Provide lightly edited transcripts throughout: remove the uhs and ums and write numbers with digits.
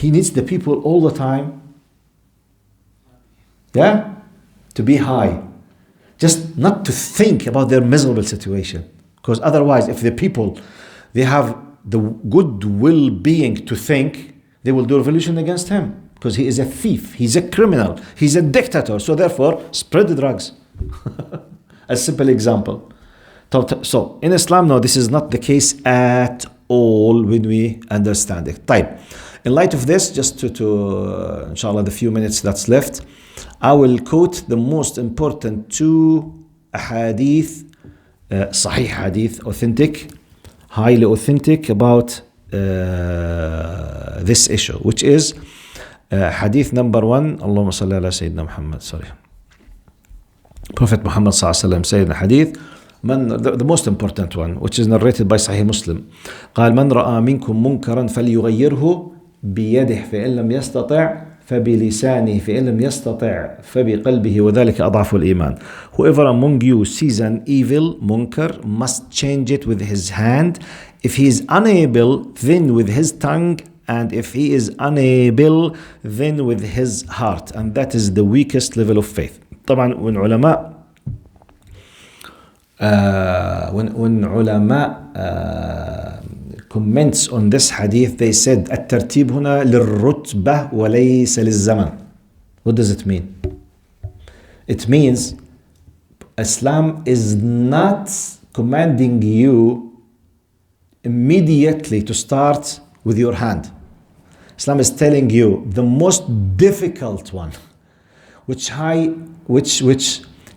he needs the people all the time, yeah, to be high. Just not to think about their miserable situation. Because otherwise, if the people, they have the good well-being to think, they will do revolution against him. Because he is a thief, he's a criminal, he's a dictator. So therefore, spread the drugs. A simple example. So in Islam, no, this is not the case at all when we understand it. Type. In light of this, just to inshallah, the few minutes that's left, I will quote the most important two hadith, sahih hadith, authentic, highly authentic about this issue, which is hadith number 1. Allahumma salli ala Sayyidina Muhammad. Sorry. Prophet Muhammad sallallahu alaihi wasallam said in the hadith, the most important one, which is narrated by Sahih Muslim. قال من رأى منكم منكرا فليغيره بيده فإن لم يستطع فبلسانه فإن لم يستطع فبقلبه وذلك أضعف الإيمان. Whoever among you sees an evil munkar must change it with his hand. If he is unable, then with his tongue, and if he is unable, then with his heart. And that is the weakest level of faith. طبعا when علماء comments on this hadith, they said الترتيب هنا للرتبة وليس للزمن. What does it mean? It means Islam is not commanding you immediately to start with your hand. Islam is telling you the most difficult one, which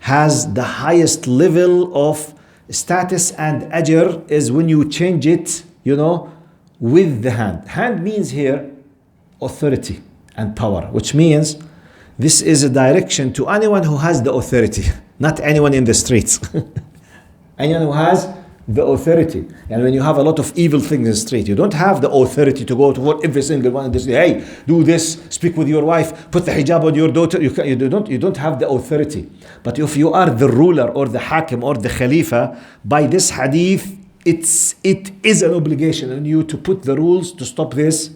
has the highest level of status and ajr, is when you change it, with the hand. Hand means here authority and power, which means this is a direction to anyone who has the authority, not anyone in the streets. Anyone who has the authority. And when you have a lot of evil things in the street, you don't have the authority to go to every single one and say, hey, do this, speak with your wife, put the hijab on your daughter. You don't have the authority. But if you are the ruler or the hakim or the khalifa, by this hadith, it is an obligation on you to put the rules to stop this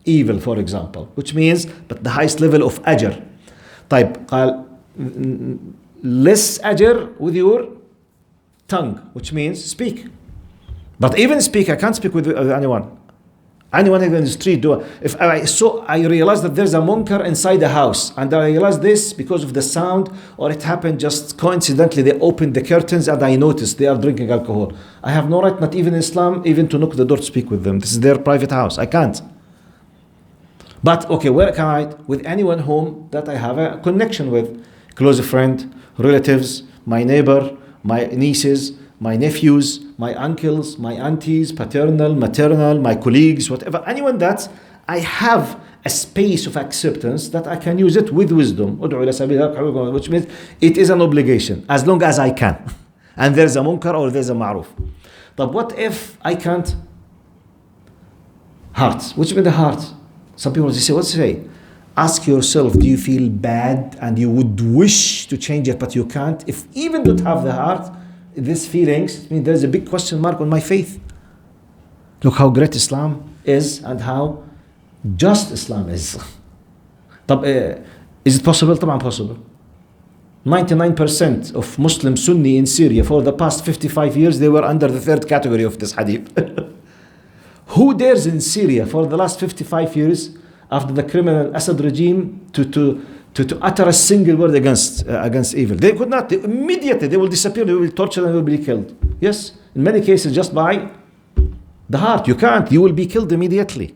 evil, for example. Which means, but the highest level of ajr. طيب, قال, less ajr with your tongue, which means speak. But even speak, I can't speak with anyone. Anyone in the street. If I realize that there's a munkar inside the house, and I realize this because of the sound, or it happened just coincidentally, they opened the curtains and I noticed they are drinking alcohol. I have no right, not even in Islam, even to knock the door to speak with them. This is their private house. I can't. But okay, where can I? With anyone whom that I have a connection with, close friend, relatives, my neighbor, my nieces, my nephews, my uncles, my aunties, paternal, maternal, my colleagues, whatever, anyone that I have a space of acceptance that I can use it with wisdom, which means it is an obligation as long as I can. And there's a munkar or there's a ma'ruf. But what if I can't? Heart. Which means the heart. Some people say, what's say? Ask yourself, do you feel bad and you would wish to change it but you can't? If even don't have the heart, these feelings, I mean, there's a big question mark on my faith. Look how great Islam is and how just Islam is. Is it possible? طبعا possible. 99% of Muslim Sunni in Syria for the past 55 years, they were under the third category of this hadith. Who dares in Syria for the last 55 years after the criminal Assad regime to utter a single word against evil? They could not. Immediately they will disappear, they will be tortured and will be killed. Yes, in many cases just by the heart. You can't. You will be killed immediately.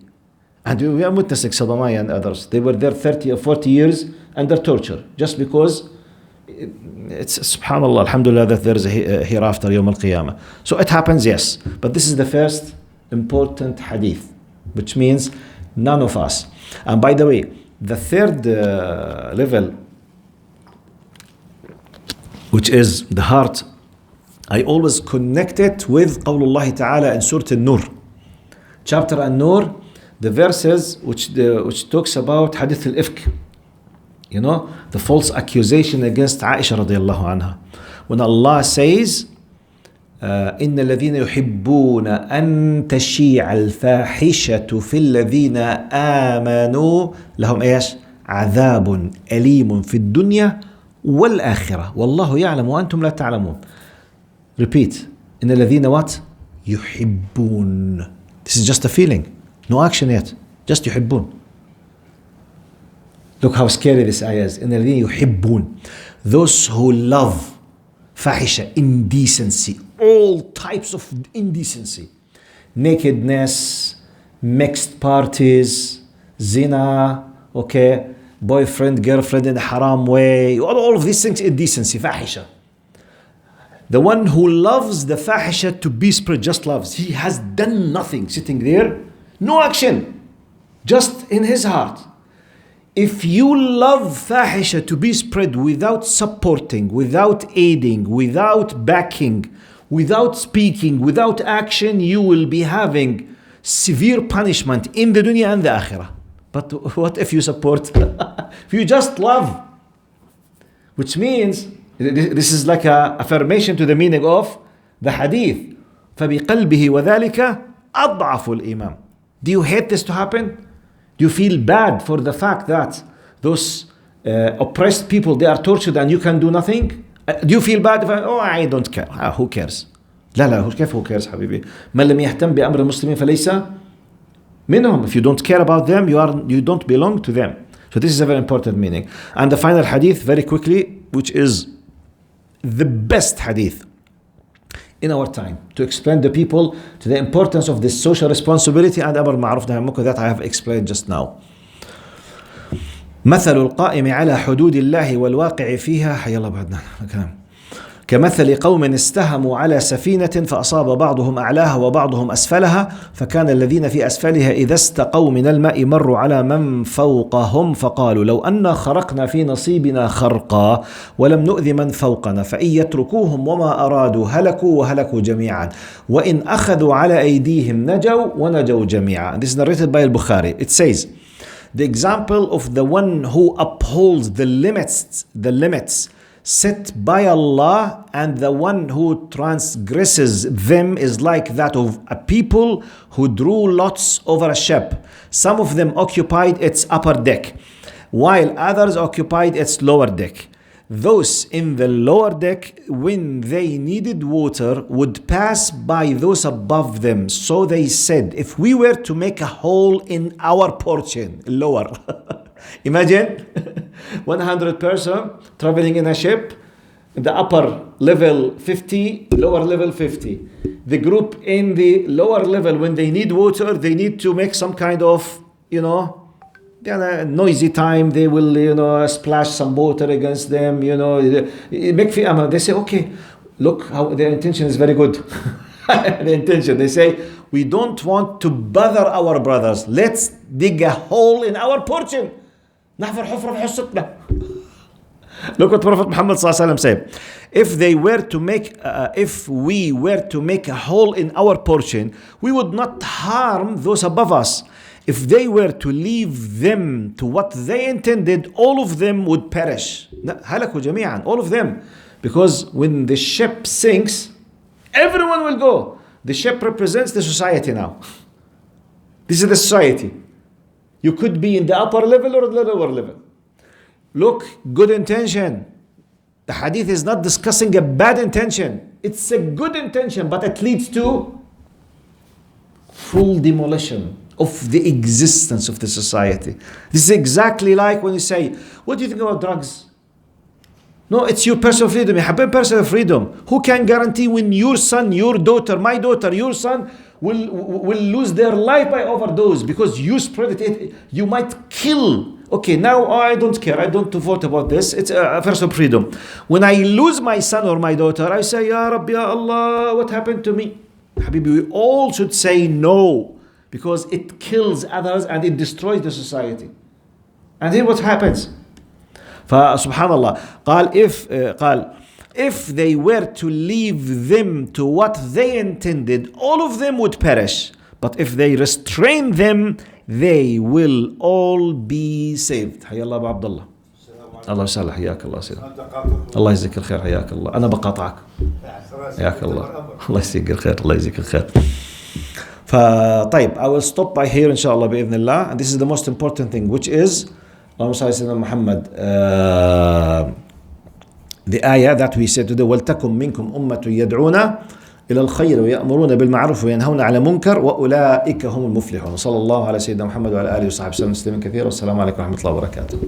And we are witnessing Saddamai and others. They were there 30 or 40 years under torture just because it's subhanallah, alhamdulillah, that there is a hereafter, Yawm al-Qiyamah. So it happens, yes. But this is the first important hadith, which means none of us. And by the way, the third level, which is the heart, I always connect it with Qawlullah Ta'ala in Surah An-Nur. Chapter An-Nur, the verses which talks about Hadith al-Ifk. You know, the false accusation against Aisha radiallahu anha. When Allah says, إن الذين يحبون أن تشيع الفاحشة في الذين آمنوا لهم إيش؟ عذاب أليم في الدنيا والآخرة والله يعلم وأنتم لا تعلمون. Repeat. إن الذين what? يحبون. This is just a feeling. No action yet. Just يحبون. Look how scary this ayah is. إن الذين يحبون. Those who love fahisha, indecency, all types of indecency, nakedness, mixed parties, zina, okay, boyfriend, girlfriend in a haram way, all of these things, indecency, fahisha. The one who loves the fahisha to be spread, just loves. He has done nothing, sitting there, no action, just in his heart. If you love fahisha to be spread without supporting, without aiding, without backing, without speaking, without action, you will be having severe punishment in the dunya and the akhirah. But what if you support? If you just love, which means this is like a affirmation to the meaning of the hadith. فَبِقَلْبِهِ وَذَلِكَ أَضْعَفُ الْإِيمَانِ. Do you hate this to happen? Do you feel bad for the fact that those oppressed people, they are tortured and you can do nothing? Do you feel bad? I don't care. Who cares? لا كيف who cares حبيبي؟ من لم يهتم بأمر المسلمين فليس منهم. If you don't care about them, you don't belong to them. So this is a very important meaning. And the final hadith, very quickly, which is the best hadith in our time to explain the people to the importance of this social responsibility and أمر معروف نهي عن منكر that I have explained just now. مثل القائم على حدود الله والواقع فيها حي الله بعدنا كمثل قوم استهموا على سفينة فأصاب بعضهم أعلاها وبعضهم أسفلها فكان الذين في أسفلها إذا استقوا من الماء مروا على من فوقهم فقالوا لو أن خرقنا في نصيبنا خرقا ولم نؤذ من فوقنا فإن يتركوهم وما أرادوا هلكوا وهلكوا جميعا وإن أخذوا على أيديهم نجوا ونجوا جميعا. This is narrated by Al-Bukhari. It says, the example of the one who upholds the limits set by Allah and the one who transgresses them is like that of a people who drew lots over a ship. Some of them occupied its upper deck, while others occupied its lower deck. Those in the lower deck, when they needed water, would pass by those above them. So they said, if we were to make a hole in our portion, lower. Imagine 100 person traveling in a ship, the upper level 50, lower level 50. The group in the lower level, when they need water, they need to make some kind of, noisy time. They will, splash some water against them, they say, okay, look how their intention is very good. The intention, they say, we don't want to bother our brothers. Let's dig a hole in our portion. نحفر حفرة في حصتنا. Look what Prophet Muhammad ﷺ said. If we were to make a hole in our portion, we would not harm those above us. If they were to leave them to what they intended, all of them would perish. هلكوا جميعا, all of them. Because when the ship sinks, everyone will go. The ship represents the society now. This is the society. You could be in the upper level or the lower level. Look, good intention. The hadith is not discussing a bad intention. It's a good intention, but it leads to full demolition of the existence of the society. This is exactly like when you say, what do you think about drugs? No, it's your personal freedom. You have personal freedom. Who can guarantee when your son, your daughter, my daughter, your son will lose their life by overdose because you spread it? You might kill. Okay, now I don't care. I don't vote about this. It's a personal freedom. When I lose my son or my daughter, I say, Ya Rabbi, Ya Allah, what happened to me? Habibi, we all should say no because it kills others and it destroys the society. And then what happens? فسبحان الله قال if they were to leave them to what they intended, all of them would perish. But if they restrain them, they will all be saved. حيا الله أبو عبد الله. الله يسهل، حياك الله سيدي. الله يجزيك الخير، حياك الله. أنا بقاطعك. حياك الله. الله يجزيك الخير، الله يجزيك الخير. فطيب I will stop by here إن شاء الله بإذن الله. And this is the most important thing, which is اللهم صل على سيدنا محمد. The ayah that we said today, وَلْتَكُمْ مِنْكُمْ أُمَّةٌ يَدْعُونَ إلى الخير ويأمرون بالمعروف وينهون على المنكر وأولئك هم المفلحون. صلى الله على سيدنا محمد وعلى آله وصحبه وسلم تسليما كثيرا. والسلام عليكم ورحمة الله وبركاته.